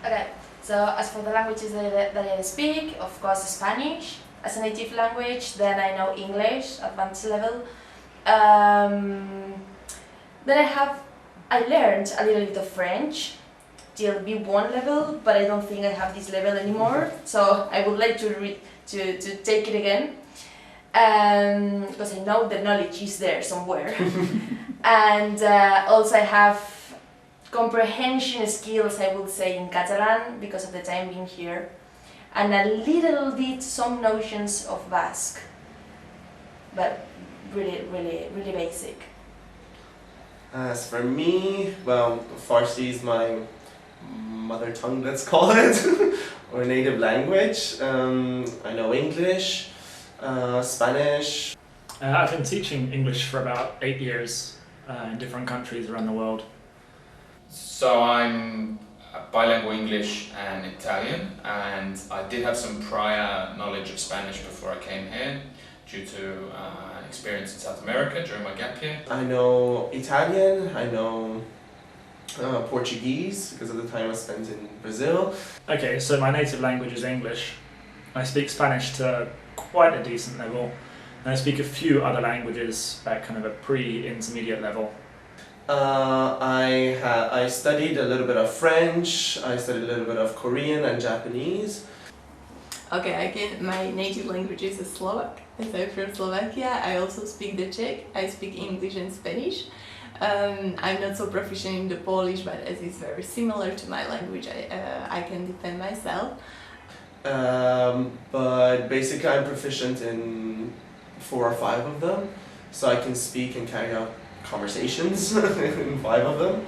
Okay, so as for the languages that I speak, of course Spanish as a native language, then I know English, advanced level. Then I learned a little bit of French till B1 level, but I don't think I have this level anymore, so I would like to take it again, because I know the knowledge is there somewhere. And also I have comprehension skills, I would say, in Catalan because of the time being here, and a little bit some notions of Basque, but really basic. As for me, well, Farsi is my mother tongue, let's call it, or native language. I know English, Spanish. I've been teaching English for about 8 years in different countries around the world. So I'm bilingual English and Italian, and I did have some prior knowledge of Spanish before I came here due to experience in South America during my gap year. I know Italian, I know Portuguese because of the time I spent in Brazil. Okay, so my native language is English. I speak Spanish to quite a decent level, and I speak a few other languages at kind of a pre-intermediate level. I studied a little bit of French, I studied a little bit of Korean and Japanese. Okay, my native language is Slovak, as I'm from Slovakia. I also speak the Czech, I speak English and Spanish. I'm not so proficient in the Polish, but as it's very similar to my language, I can defend myself. But basically I'm proficient in 4 or 5 of them, so I can speak and carry out conversations in 5 of them.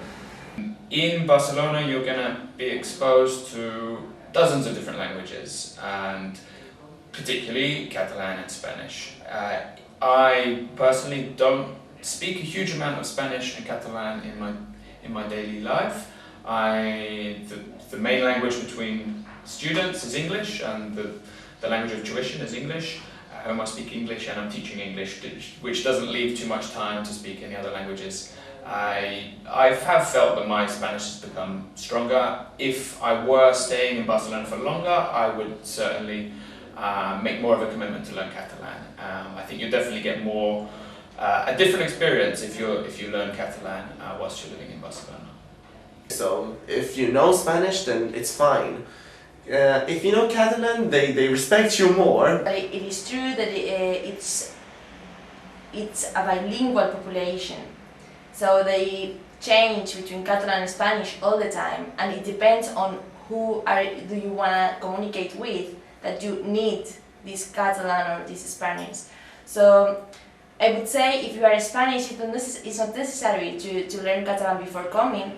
In Barcelona, you're going to be exposed to dozens of different languages, and particularly Catalan and Spanish. I personally don't speak a huge amount of Spanish and Catalan in my daily life. The main language between students is English, and the language of tuition is English. At home I speak English and I'm teaching English, which doesn't leave too much time to speak any other languages. I have felt that my Spanish has become stronger. If I were staying in Barcelona for longer, I would certainly make more of a commitment to learn Catalan. I think you'll definitely get more a different experience if you learn Catalan whilst you're living in Barcelona. So if you know Spanish, then it's fine. If you know Catalan, they respect you more. It is true that it's a bilingual population, so they change between Catalan and Spanish all the time, and it depends on who do you want to communicate with that you need this Catalan or this Spanish. So I would say if you are Spanish, it's not necessary to learn Catalan before coming,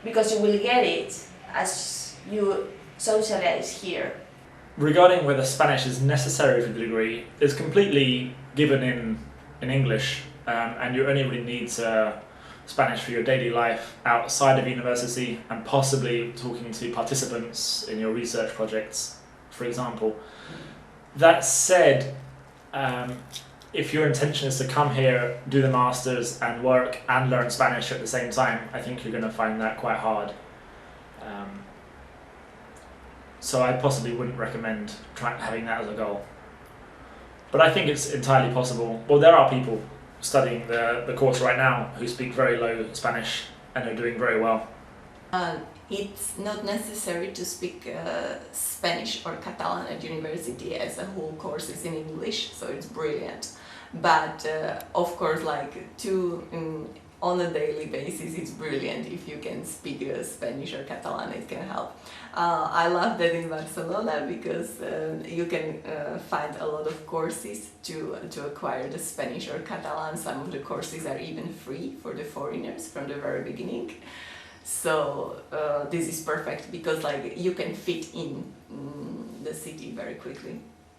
because you will get it as you socialize here. Regarding whether Spanish is necessary for the degree, it's completely given in English, and you only really need Spanish for your daily life outside of university and possibly talking to participants in your research projects, for example. That said, if your intention is to come here, do the masters and work and learn Spanish at the same time, I think you're going to find that quite hard. So I possibly wouldn't recommend having that as a goal. But I think it's entirely possible. Well, there are people studying the course right now who speak very low Spanish and are doing very well. It's not necessary to speak Spanish or Catalan at university, as a whole course is in English, so it's brilliant. But of course, on a daily basis, it's brilliant if you can speak Spanish or Catalan, it can help. I love that in Barcelona because you can find a lot of courses to acquire the Spanish or Catalan. Some of the courses are even free for the foreigners from the very beginning. So this is perfect because you can fit in the city very quickly.